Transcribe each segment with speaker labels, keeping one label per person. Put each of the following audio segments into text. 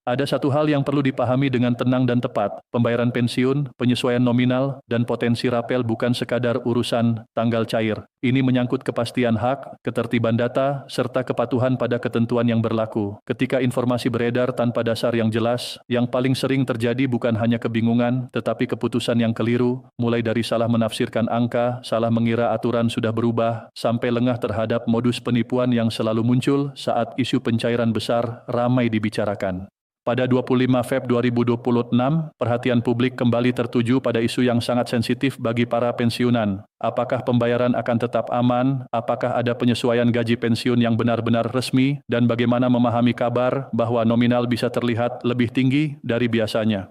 Speaker 1: Ada satu hal yang perlu dipahami dengan tenang dan tepat, pembayaran pensiun, penyesuaian nominal, dan potensi rapel bukan sekadar urusan tanggal cair. Ini menyangkut kepastian hak, ketertiban data, serta kepatuhan pada ketentuan yang berlaku. Ketika informasi beredar tanpa dasar yang jelas, yang paling sering terjadi bukan hanya kebingungan, tetapi keputusan yang keliru, mulai dari salah menafsirkan angka, salah mengira aturan sudah berubah, sampai lengah terhadap modus penipuan yang selalu muncul saat isu pencairan besar ramai dibicarakan. Pada 25 Feb 2026, perhatian publik kembali tertuju pada isu yang sangat sensitif bagi para pensiunan. Apakah pembayaran akan tetap aman? Apakah ada penyesuaian gaji pensiun yang benar-benar resmi? Dan bagaimana memahami kabar bahwa nominal bisa terlihat lebih tinggi dari biasanya?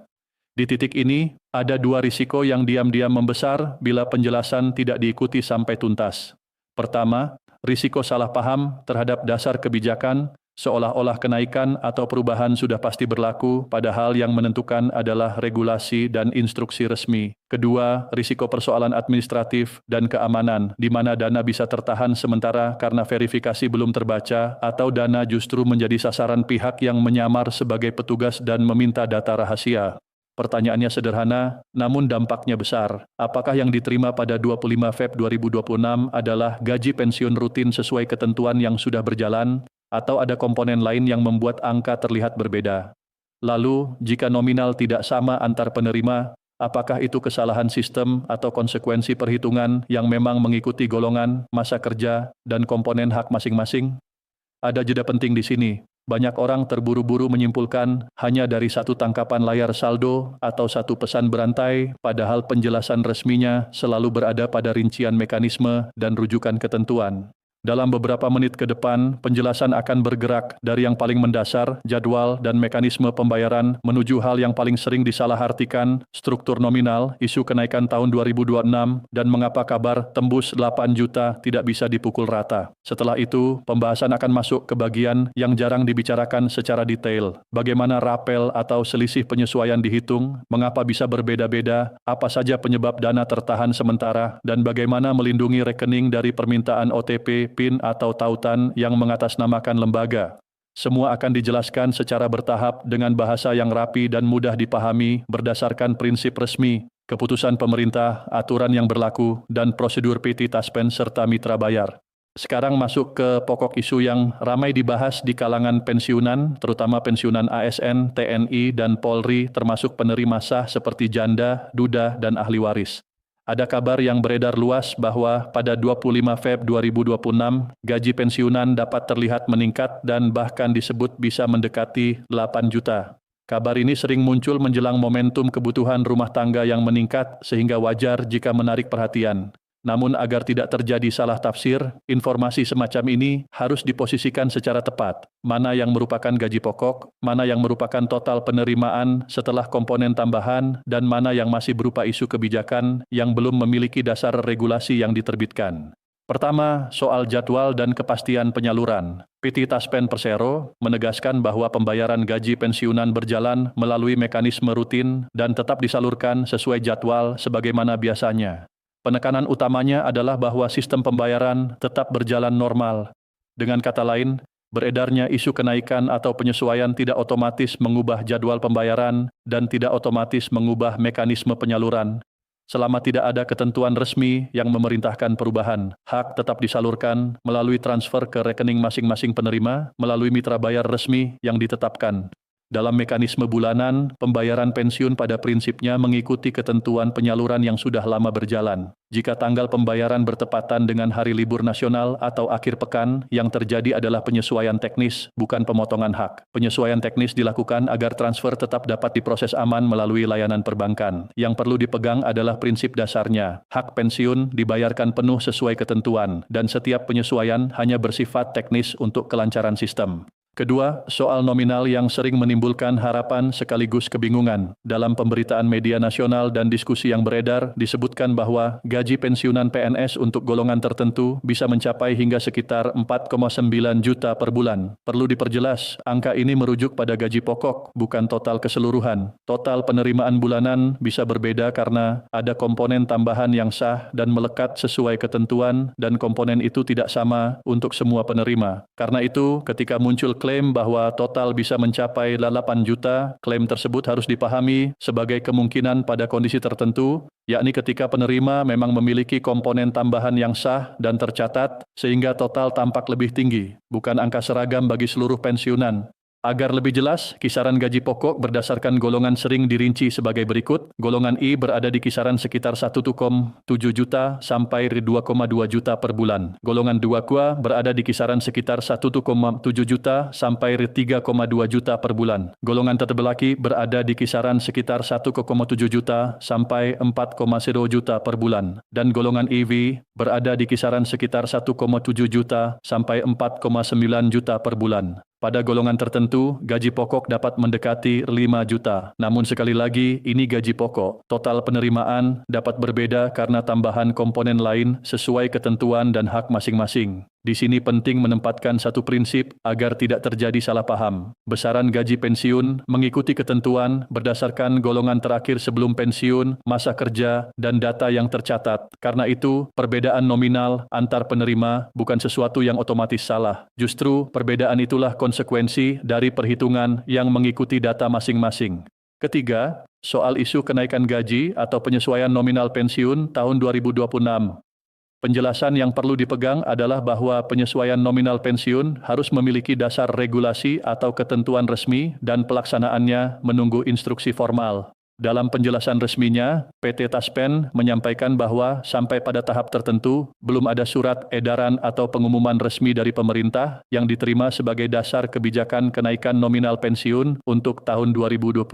Speaker 1: Di titik ini, ada dua risiko yang diam-diam membesar bila penjelasan tidak diikuti sampai tuntas. Pertama, risiko salah paham terhadap dasar kebijakan, seolah-olah kenaikan atau perubahan sudah pasti berlaku, padahal yang menentukan adalah regulasi dan instruksi resmi. Kedua, risiko persoalan administratif dan keamanan, di mana dana bisa tertahan sementara karena verifikasi belum terbaca, atau dana justru menjadi sasaran pihak yang menyamar sebagai petugas dan meminta data rahasia. Pertanyaannya sederhana, namun dampaknya besar. Apakah yang diterima pada 25 Feb 2026 adalah gaji pensiun rutin sesuai ketentuan yang sudah berjalan, atau ada komponen lain yang membuat angka terlihat berbeda? Lalu, jika nominal tidak sama antar penerima, apakah itu kesalahan sistem atau konsekuensi perhitungan yang memang mengikuti golongan, masa kerja, dan komponen hak masing-masing? Ada jeda penting di sini. Banyak orang terburu-buru menyimpulkan hanya dari satu tangkapan layar saldo atau satu pesan berantai, padahal penjelasan resminya selalu berada pada rincian mekanisme dan rujukan ketentuan. Dalam beberapa menit ke depan, penjelasan akan bergerak dari yang paling mendasar, jadwal dan mekanisme pembayaran, menuju hal yang paling sering disalahartikan, struktur nominal, isu kenaikan tahun 2026, dan mengapa kabar tembus 8 juta tidak bisa dipukul rata. Setelah itu, pembahasan akan masuk ke bagian yang jarang dibicarakan secara detail. Bagaimana rapel atau selisih penyesuaian dihitung, mengapa bisa berbeda-beda, apa saja penyebab dana tertahan sementara, dan bagaimana melindungi rekening dari permintaan OTP, PIN atau tautan yang mengatasnamakan lembaga. Semua akan dijelaskan secara bertahap dengan bahasa yang rapi dan mudah dipahami berdasarkan prinsip resmi, keputusan pemerintah, aturan yang berlaku, dan prosedur PT Taspen serta mitra bayar. Sekarang masuk ke pokok isu yang ramai dibahas di kalangan pensiunan, terutama pensiunan ASN, TNI, dan Polri, termasuk penerima sah seperti janda, duda, dan ahli waris. Ada kabar yang beredar luas bahwa pada 25 Feb 2026, gaji pensiunan dapat terlihat meningkat dan bahkan disebut bisa mendekati 8 juta. Kabar ini sering muncul menjelang momentum kebutuhan rumah tangga yang meningkat sehingga wajar jika menarik perhatian. Namun agar tidak terjadi salah tafsir, informasi semacam ini harus diposisikan secara tepat. Mana yang merupakan gaji pokok, mana yang merupakan total penerimaan setelah komponen tambahan, dan mana yang masih berupa isu kebijakan yang belum memiliki dasar regulasi yang diterbitkan. Pertama, soal jadwal dan kepastian penyaluran. PT Taspen Persero menegaskan bahwa pembayaran gaji pensiunan berjalan melalui mekanisme rutin dan tetap disalurkan sesuai jadwal sebagaimana biasanya. Penekanan utamanya adalah bahwa sistem pembayaran tetap berjalan normal. Dengan kata lain, beredarnya isu kenaikan atau penyesuaian tidak otomatis mengubah jadwal pembayaran dan tidak otomatis mengubah mekanisme penyaluran. Selama tidak ada ketentuan resmi yang memerintahkan perubahan, hak tetap disalurkan melalui transfer ke rekening masing-masing penerima melalui mitra bayar resmi yang ditetapkan. Dalam mekanisme bulanan, pembayaran pensiun pada prinsipnya mengikuti ketentuan penyaluran yang sudah lama berjalan. Jika tanggal pembayaran bertepatan dengan hari libur nasional atau akhir pekan, yang terjadi adalah penyesuaian teknis, bukan pemotongan hak. Penyesuaian teknis dilakukan agar transfer tetap dapat diproses aman melalui layanan perbankan. Yang perlu dipegang adalah prinsip dasarnya. Hak pensiun dibayarkan penuh sesuai ketentuan, dan setiap penyesuaian hanya bersifat teknis untuk kelancaran sistem. Kedua, soal nominal yang sering menimbulkan harapan sekaligus kebingungan. Dalam pemberitaan media nasional dan diskusi yang beredar, disebutkan bahwa gaji pensiunan PNS untuk golongan tertentu bisa mencapai hingga sekitar 4,9 juta per bulan. Perlu diperjelas, angka ini merujuk pada gaji pokok, bukan total keseluruhan. Total penerimaan bulanan bisa berbeda karena ada komponen tambahan yang sah dan melekat sesuai ketentuan, dan komponen itu tidak sama untuk semua penerima. Karena itu, ketika muncul mengklaim bahwa total bisa mencapai 8 juta, klaim tersebut harus dipahami sebagai kemungkinan pada kondisi tertentu, yakni ketika penerima memang memiliki komponen tambahan yang sah dan tercatat, sehingga total tampak lebih tinggi, bukan angka seragam bagi seluruh pensiunan. Agar lebih jelas, kisaran gaji pokok berdasarkan golongan sering dirinci sebagai berikut. Golongan I berada di kisaran sekitar 1,7 juta sampai 2,2 juta per bulan. Golongan 2 berada di kisaran sekitar 1,7 juta sampai 3,2 juta per bulan. Golongan terbelaki berada di kisaran sekitar 1,7 juta sampai 4,0 juta per bulan. Dan golongan IV berada di kisaran sekitar 1,7 juta sampai 4,9 juta per bulan. Pada golongan tertentu, gaji pokok dapat mendekati 5 juta. Namun sekali lagi, ini gaji pokok. Total penerimaan dapat berbeda karena tambahan komponen lain sesuai ketentuan dan hak masing-masing. Di sini penting menempatkan satu prinsip agar tidak terjadi salah paham. Besaran gaji pensiun mengikuti ketentuan berdasarkan golongan terakhir sebelum pensiun, masa kerja, dan data yang tercatat. Karena itu, perbedaan nominal antar penerima bukan sesuatu yang otomatis salah. Justru, perbedaan itulah konsekuensi dari perhitungan yang mengikuti data masing-masing. Ketiga, soal isu kenaikan gaji atau penyesuaian nominal pensiun tahun 2026. Penjelasan yang perlu dipegang adalah bahwa penyesuaian nominal pensiun harus memiliki dasar regulasi atau ketentuan resmi dan pelaksanaannya menunggu instruksi formal. Dalam penjelasan resminya, PT Taspen menyampaikan bahwa sampai pada tahap tertentu, belum ada surat edaran atau pengumuman resmi dari pemerintah yang diterima sebagai dasar kebijakan kenaikan nominal pensiun untuk tahun 2026.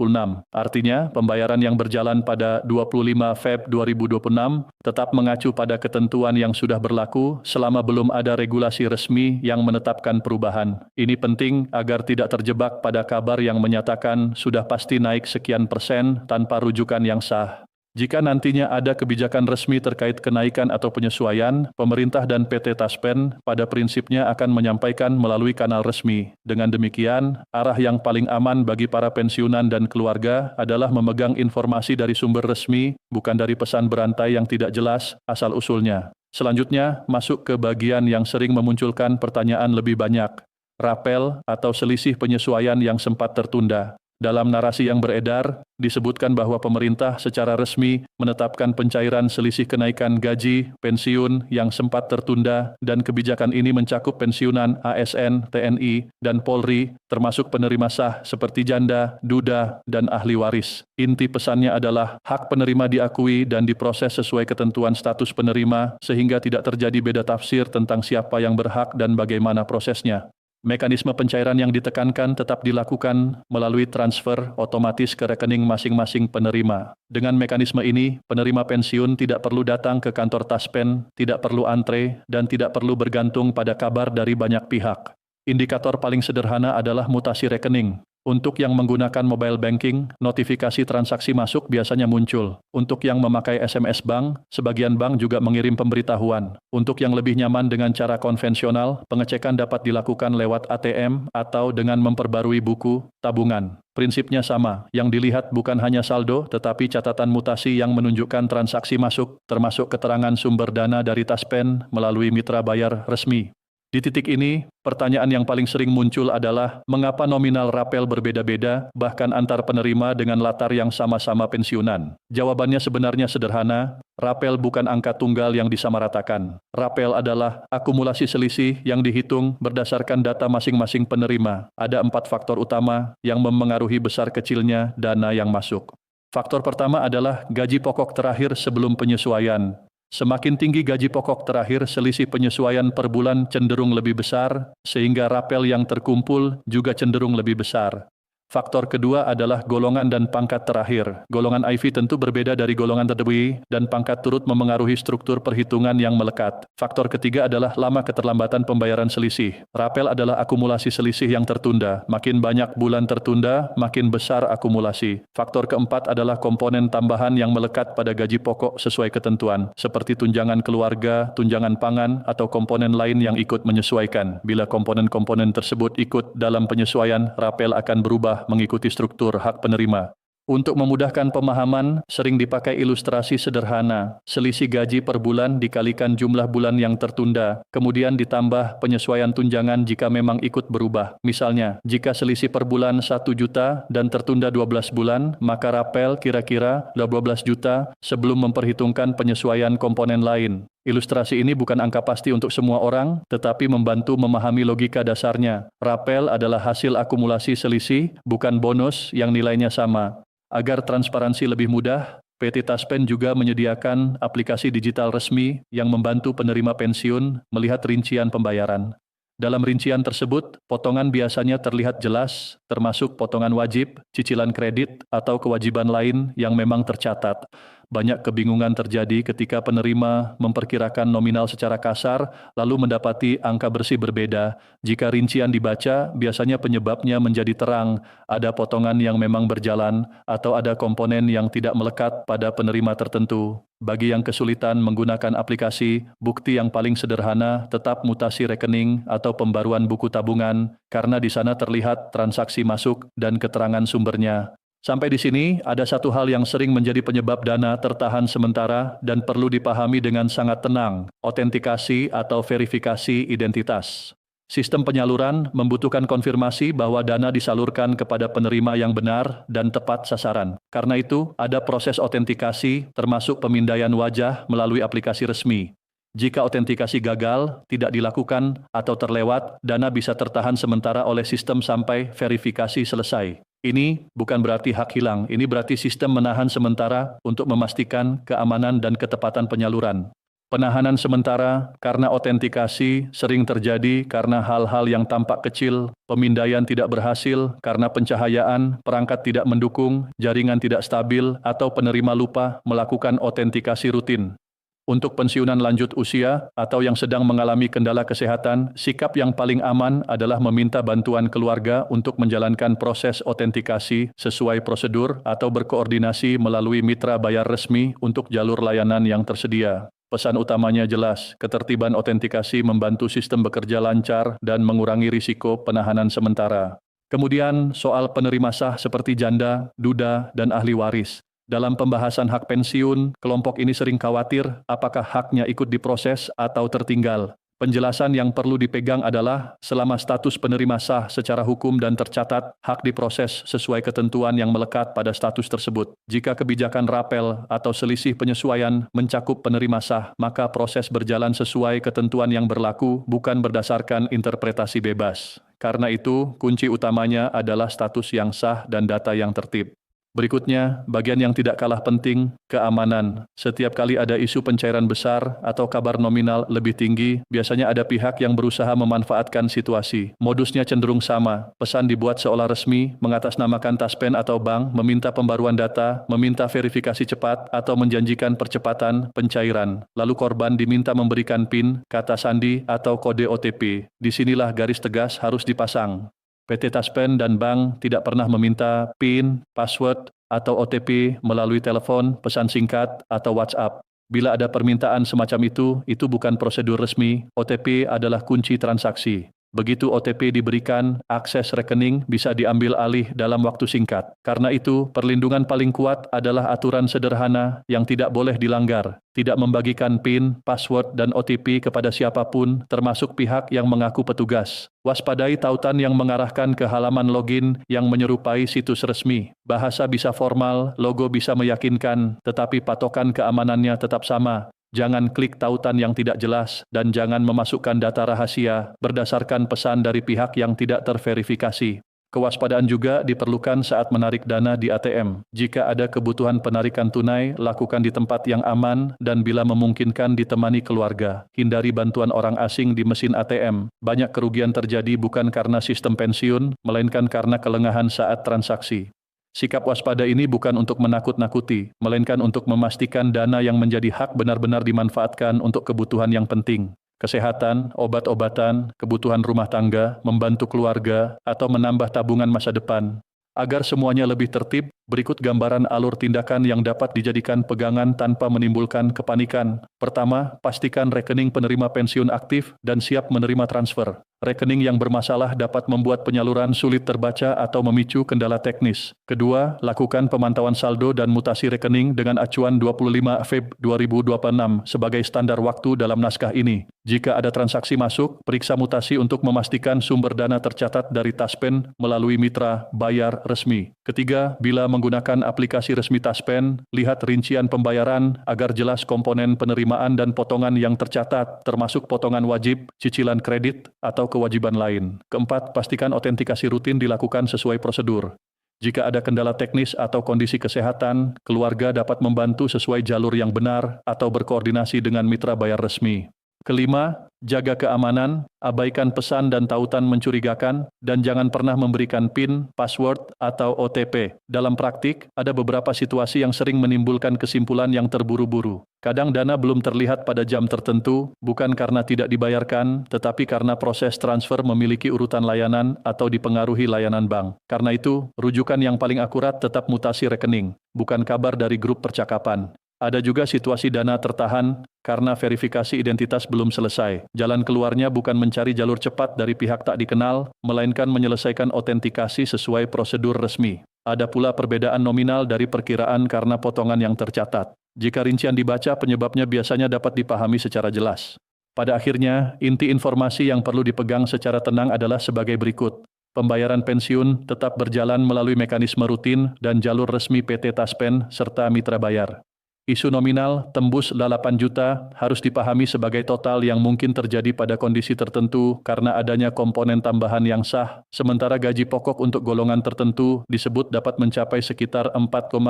Speaker 1: Artinya, pembayaran yang berjalan pada 25 Feb 2026 tetap mengacu pada ketentuan yang sudah berlaku selama belum ada regulasi resmi yang menetapkan perubahan. Ini penting agar tidak terjebak pada kabar yang menyatakan sudah pasti naik sekian persen tanpa rujukan yang sah. Jika nantinya ada kebijakan resmi terkait kenaikan atau penyesuaian, pemerintah dan PT Taspen pada prinsipnya akan menyampaikan melalui kanal resmi. Dengan demikian, arah yang paling aman bagi para pensiunan dan keluarga adalah memegang informasi dari sumber resmi, bukan dari pesan berantai yang tidak jelas asal-usulnya. Selanjutnya, masuk ke bagian yang sering memunculkan pertanyaan lebih banyak. Rapel atau selisih penyesuaian yang sempat tertunda. Dalam narasi yang beredar, disebutkan bahwa pemerintah secara resmi menetapkan pencairan selisih kenaikan gaji, pensiun yang sempat tertunda, dan kebijakan ini mencakup pensiunan ASN, TNI, dan Polri, termasuk penerima sah seperti janda, duda, dan ahli waris. Inti pesannya adalah hak penerima diakui dan diproses sesuai ketentuan status penerima, sehingga tidak terjadi beda tafsir tentang siapa yang berhak dan bagaimana prosesnya. Mekanisme pencairan yang ditekankan tetap dilakukan melalui transfer otomatis ke rekening masing-masing penerima. Dengan mekanisme ini, penerima pensiun tidak perlu datang ke kantor Taspen, tidak perlu antre, dan tidak perlu bergantung pada kabar dari banyak pihak. Indikator paling sederhana adalah mutasi rekening. Untuk yang menggunakan mobile banking, notifikasi transaksi masuk biasanya muncul. Untuk yang memakai SMS bank, sebagian bank juga mengirim pemberitahuan. Untuk yang lebih nyaman dengan cara konvensional, pengecekan dapat dilakukan lewat ATM atau dengan memperbarui buku tabungan. Prinsipnya sama, yang dilihat bukan hanya saldo, tetapi catatan mutasi yang menunjukkan transaksi masuk, termasuk keterangan sumber dana dari Taspen melalui mitra bayar resmi. Di titik ini, pertanyaan yang paling sering muncul adalah mengapa nominal rapel berbeda-beda, bahkan antar penerima dengan latar yang sama-sama pensiunan. Jawabannya sebenarnya sederhana, rapel bukan angka tunggal yang disamaratakan. Rapel adalah akumulasi selisih yang dihitung berdasarkan data masing-masing penerima. Ada 4 faktor utama yang memengaruhi besar kecilnya dana yang masuk. Faktor pertama adalah gaji pokok terakhir sebelum penyesuaian. Semakin tinggi gaji pokok terakhir, selisih penyesuaian per bulan cenderung lebih besar, sehingga rapel yang terkumpul juga cenderung lebih besar. Faktor kedua adalah golongan dan pangkat terakhir. Golongan IV tentu berbeda dari golongan terdahulu dan pangkat turut memengaruhi struktur perhitungan yang melekat. Faktor ketiga adalah lama keterlambatan pembayaran selisih. Rapel adalah akumulasi selisih yang tertunda. Makin banyak bulan tertunda, makin besar akumulasi. Faktor keempat adalah komponen tambahan yang melekat pada gaji pokok sesuai ketentuan, seperti tunjangan keluarga, tunjangan pangan, atau komponen lain yang ikut menyesuaikan. Bila komponen-komponen tersebut ikut dalam penyesuaian, rapel akan berubah mengikuti struktur hak penerima. Untuk memudahkan pemahaman, sering dipakai ilustrasi sederhana. Selisih gaji per bulan dikalikan jumlah bulan yang tertunda, kemudian ditambah penyesuaian tunjangan jika memang ikut berubah. Misalnya, jika selisih per bulan 1 juta dan tertunda 12 bulan, maka rapel kira-kira 12 juta sebelum memperhitungkan penyesuaian komponen lain. Ilustrasi ini bukan angka pasti untuk semua orang, tetapi membantu memahami logika dasarnya. Rapel adalah hasil akumulasi selisih, bukan bonus yang nilainya sama. Agar transparansi lebih mudah, PT Taspen juga menyediakan aplikasi digital resmi yang membantu penerima pensiun melihat rincian pembayaran. Dalam rincian tersebut, potongan biasanya terlihat jelas, termasuk potongan wajib, cicilan kredit, atau kewajiban lain yang memang tercatat. Banyak kebingungan terjadi ketika penerima memperkirakan nominal secara kasar, lalu mendapati angka bersih berbeda. Jika rincian dibaca, biasanya penyebabnya menjadi terang, ada potongan yang memang berjalan, atau ada komponen yang tidak melekat pada penerima tertentu. Bagi yang kesulitan menggunakan aplikasi, bukti yang paling sederhana tetap mutasi rekening atau pembaruan buku tabungan, karena di sana terlihat transaksi masuk dan keterangan sumbernya. Sampai di sini, ada satu hal yang sering menjadi penyebab dana tertahan sementara dan perlu dipahami dengan sangat tenang, autentikasi atau verifikasi identitas. Sistem penyaluran membutuhkan konfirmasi bahwa dana disalurkan kepada penerima yang benar dan tepat sasaran. Karena itu, ada proses autentikasi termasuk pemindaian wajah melalui aplikasi resmi. Jika autentikasi gagal, tidak dilakukan, atau terlewat, dana bisa tertahan sementara oleh sistem sampai verifikasi selesai. Ini bukan berarti hak hilang, ini berarti sistem menahan sementara untuk memastikan keamanan dan ketepatan penyaluran. Penahanan sementara karena autentikasi sering terjadi karena hal-hal yang tampak kecil, pemindaian tidak berhasil karena pencahayaan, perangkat tidak mendukung, jaringan tidak stabil, atau penerima lupa melakukan autentikasi rutin. Untuk pensiunan lanjut usia atau yang sedang mengalami kendala kesehatan, sikap yang paling aman adalah meminta bantuan keluarga untuk menjalankan proses autentikasi sesuai prosedur atau berkoordinasi melalui mitra bayar resmi untuk jalur layanan yang tersedia. Pesan utamanya jelas, ketertiban autentikasi membantu sistem bekerja lancar dan mengurangi risiko penahanan sementara. Kemudian, soal penerima sah seperti janda, duda, dan ahli waris. Dalam pembahasan hak pensiun, kelompok ini sering khawatir apakah haknya ikut diproses atau tertinggal. Penjelasan yang perlu dipegang adalah selama status penerima sah secara hukum dan tercatat, hak diproses sesuai ketentuan yang melekat pada status tersebut. Jika kebijakan rapel atau selisih penyesuaian mencakup penerima sah, maka proses berjalan sesuai ketentuan yang berlaku, bukan berdasarkan interpretasi bebas. Karena itu, kunci utamanya adalah status yang sah dan data yang tertib. Berikutnya, bagian yang tidak kalah penting, keamanan. Setiap kali ada isu pencairan besar atau kabar nominal lebih tinggi, biasanya ada pihak yang berusaha memanfaatkan situasi. Modusnya cenderung sama, pesan dibuat seolah resmi, mengatasnamakan Taspen atau bank, meminta pembaruan data, meminta verifikasi cepat, atau menjanjikan percepatan pencairan. Lalu korban diminta memberikan PIN, kata sandi, atau kode OTP. Disinilah garis tegas harus dipasang. PT Taspen dan bank tidak pernah meminta PIN, password, atau OTP melalui telepon, pesan singkat, atau WhatsApp. Bila ada permintaan semacam itu bukan prosedur resmi. OTP adalah kunci transaksi. Begitu OTP diberikan, akses rekening bisa diambil alih dalam waktu singkat. Karena itu, perlindungan paling kuat adalah aturan sederhana yang tidak boleh dilanggar. Tidak membagikan PIN, password, dan OTP kepada siapapun, termasuk pihak yang mengaku petugas. Waspadai tautan yang mengarahkan ke halaman login yang menyerupai situs resmi. Bahasa bisa formal, logo bisa meyakinkan, tetapi patokan keamanannya tetap sama. Jangan klik tautan yang tidak jelas, dan jangan memasukkan data rahasia berdasarkan pesan dari pihak yang tidak terverifikasi. Kewaspadaan juga diperlukan saat menarik dana di ATM. Jika ada kebutuhan penarikan tunai, lakukan di tempat yang aman dan bila memungkinkan ditemani keluarga. Hindari bantuan orang asing di mesin ATM. Banyak kerugian terjadi bukan karena sistem pensiun, melainkan karena kelengahan saat transaksi. Sikap waspada ini bukan untuk menakut-nakuti, melainkan untuk memastikan dana yang menjadi hak benar-benar dimanfaatkan untuk kebutuhan yang penting. Kesehatan, obat-obatan, kebutuhan rumah tangga, membantu keluarga, atau menambah tabungan masa depan. Agar semuanya lebih tertib, berikut gambaran alur tindakan yang dapat dijadikan pegangan tanpa menimbulkan kepanikan. Pertama, pastikan rekening penerima pensiun aktif dan siap menerima transfer. Rekening yang bermasalah dapat membuat penyaluran sulit terbaca atau memicu kendala teknis. Kedua, lakukan pemantauan saldo dan mutasi rekening dengan acuan 25 Feb 2026 sebagai standar waktu dalam naskah ini. Jika ada transaksi masuk, periksa mutasi untuk memastikan sumber dana tercatat dari Taspen melalui mitra bayar resmi. Ketiga, bila menggunakan aplikasi resmi Taspen, lihat rincian pembayaran agar jelas komponen penerimaan dan potongan yang tercatat, termasuk potongan wajib, cicilan kredit, atau kewajiban lain. Keempat, pastikan autentikasi rutin dilakukan sesuai prosedur. Jika ada kendala teknis atau kondisi kesehatan, keluarga dapat membantu sesuai jalur yang benar atau berkoordinasi dengan mitra bayar resmi. Kelima, jaga keamanan, abaikan pesan dan tautan mencurigakan, dan jangan pernah memberikan PIN, password, atau OTP. Dalam praktik, ada beberapa situasi yang sering menimbulkan kesimpulan yang terburu-buru. Kadang dana belum terlihat pada jam tertentu, bukan karena tidak dibayarkan, tetapi karena proses transfer memiliki urutan layanan atau dipengaruhi layanan bank. Karena itu, rujukan yang paling akurat tetap mutasi rekening, bukan kabar dari grup percakapan. Ada juga situasi dana tertahan karena verifikasi identitas belum selesai. Jalan keluarnya bukan mencari jalur cepat dari pihak tak dikenal, melainkan menyelesaikan autentikasi sesuai prosedur resmi. Ada pula perbedaan nominal dari perkiraan karena potongan yang tercatat. Jika rincian dibaca, penyebabnya biasanya dapat dipahami secara jelas. Pada akhirnya, inti informasi yang perlu dipegang secara tenang adalah sebagai berikut. Pembayaran pensiun tetap berjalan melalui mekanisme rutin dan jalur resmi PT Taspen serta mitra bayar. Isu nominal tembus 8 juta harus dipahami sebagai total yang mungkin terjadi pada kondisi tertentu karena adanya komponen tambahan yang sah, sementara gaji pokok untuk golongan tertentu disebut dapat mencapai sekitar 4,9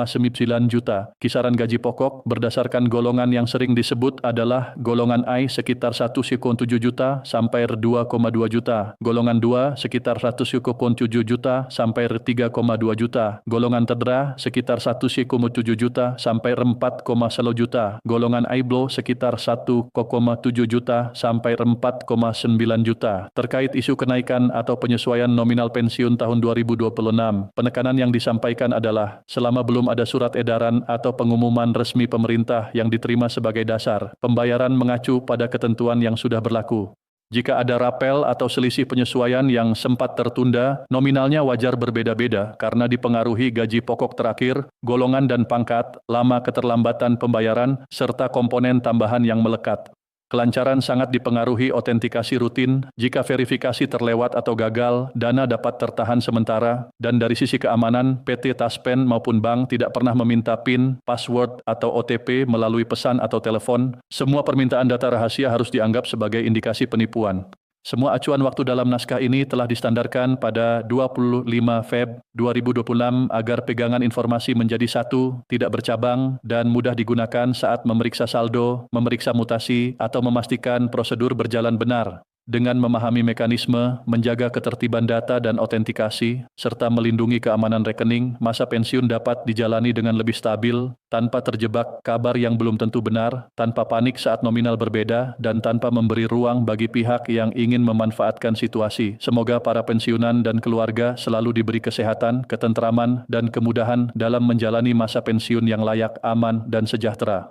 Speaker 1: juta. Kisaran gaji pokok berdasarkan golongan yang sering disebut adalah golongan I sekitar 1,7 juta sampai 2,2 juta, golongan 2 sekitar 1,7 juta sampai 3,2 juta, golongan tedra sekitar 1,7 juta sampai 4,1 juta, golongan IBLO sekitar 1,7 juta sampai 4,9 juta. Terkait isu kenaikan atau penyesuaian nominal pensiun tahun 2026, penekanan yang disampaikan adalah selama belum ada surat edaran atau pengumuman resmi pemerintah yang diterima sebagai dasar, pembayaran mengacu pada ketentuan yang sudah berlaku. Jika ada rapel atau selisih penyesuaian yang sempat tertunda, nominalnya wajar berbeda-beda karena dipengaruhi gaji pokok terakhir, golongan dan pangkat, lama keterlambatan pembayaran, serta komponen tambahan yang melekat. Kelancaran sangat dipengaruhi autentikasi rutin. Jika verifikasi terlewat atau gagal, dana dapat tertahan sementara, dan dari sisi keamanan, PT Taspen maupun bank tidak pernah meminta PIN, password, atau OTP melalui pesan atau telepon. Semua permintaan data rahasia harus dianggap sebagai indikasi penipuan. Semua acuan waktu dalam naskah ini telah distandarkan pada 25 Feb 2026 agar pegangan informasi menjadi satu, tidak bercabang, dan mudah digunakan saat memeriksa saldo, memeriksa mutasi, atau memastikan prosedur berjalan benar. Dengan memahami mekanisme, menjaga ketertiban data dan autentikasi, serta melindungi keamanan rekening, masa pensiun dapat dijalani dengan lebih stabil, tanpa terjebak kabar yang belum tentu benar, tanpa panik saat nominal berbeda, dan tanpa memberi ruang bagi pihak yang ingin memanfaatkan situasi. Semoga para pensiunan dan keluarga selalu diberi kesehatan, ketentraman, dan kemudahan dalam menjalani masa pensiun yang layak, aman, dan sejahtera.